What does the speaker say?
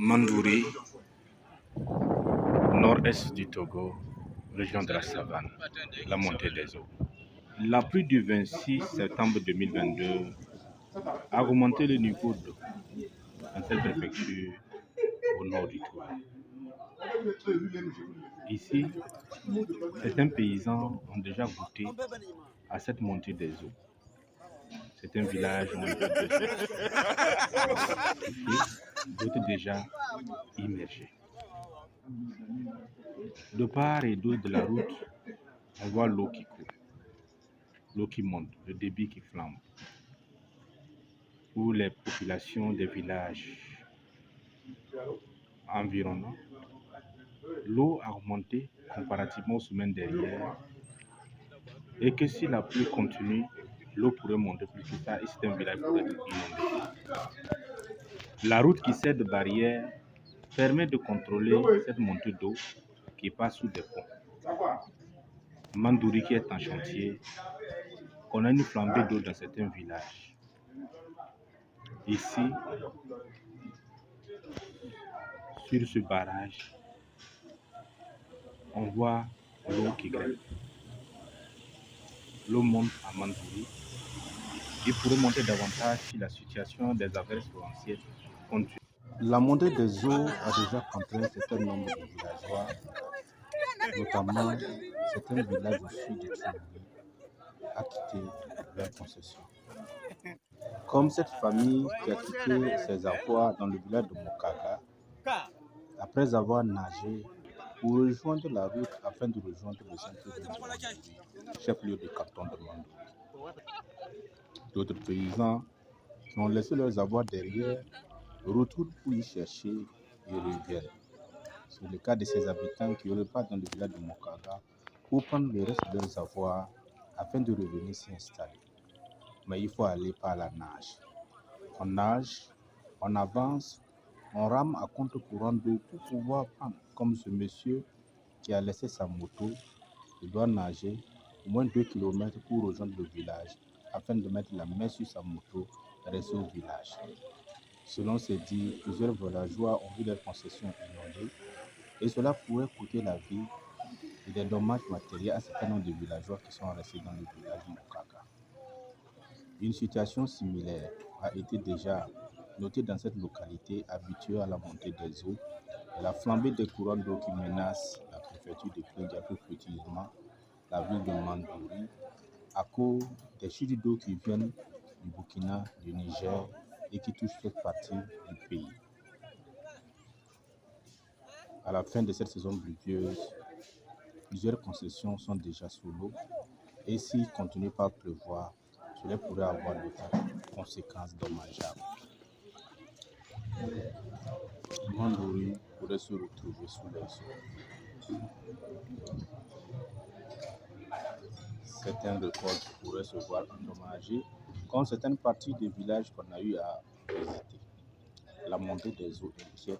Mandouri, nord-est du Togo, région de la Savane, la montée des eaux. La pluie du 26 septembre 2022 a augmenté le niveau d'eau dans cette préfecture au nord du Togo. Ici, certains paysans ont déjà goûté à cette montée des eaux. C'est un village où d'autres déjà immergés. De part et d'autre de la route, on voit l'eau qui coule, l'eau qui monte, le débit qui flambe. Pour les populations des villages environnants, l'eau a augmenté comparativement aux semaines dernières et que si la pluie continue, l'eau pourrait monter plus que ça et c'est un village pourrait être inondé. La route qui sert de barrière permet de contrôler cette montée d'eau qui passe sous des ponts. Mandouri qui est en chantier, on a une flambée d'eau dans certains villages. Ici, sur ce barrage, on voit l'eau qui grimpe. L'eau monte à Mandouri. Il pourrait monter davantage si la situation des averses torrentielles continue. La montée des eaux a déjà contraint un certain nombre de villageois, notamment certains villages au sud de Tchouaméni, à quitter leur concession. Comme cette famille qui a quitté ses avoirs dans le village de Mokaga, après avoir nagé pour rejoindre la route afin de rejoindre le centre de Mandouri, chef-lieu du canton de Mandouri. D'autres paysans qui ont laissé leurs avoirs derrière retournent pour y chercher et reviennent. C'est le cas de ces habitants qui repartent dans le village de Mokaga pour prendre le reste de leurs avoirs afin de revenir s'y installer. Mais il faut aller par la nage. On nage, on avance, on rame à contre-courant d'eau pour pouvoir prendre, comme ce monsieur qui a laissé sa moto, il doit nager au moins 2 km pour rejoindre le village afin de mettre la main sur sa moto et rester au village. Selon ses dires, plusieurs villageois ont vu leur concession inondée et cela pourrait coûter la vie et des dommages matériels à un certain nombre de villageois qui sont restés dans le village de Mokaga. Une situation similaire a été déjà notée dans cette localité habituée à la montée des eaux et la flambée des courants d'eau qui menacent la préfecture de Kédia, plus précisément la ville de Mandouri, à cause des chutes d'eau qui viennent du Burkina, du Niger et qui touchent cette partie du pays. À la fin de cette saison pluvieuse, plusieurs concessions sont déjà sous l'eau et s'il continue par pleuvoir, cela pourrait avoir de conséquences dommageables. Mandouri pourrait se retrouver sous les eaux. Certains récoltes pourraient se voir endommagées, comme certaines parties des villages qu'on a eu à visiter. La montée des eaux inquiète.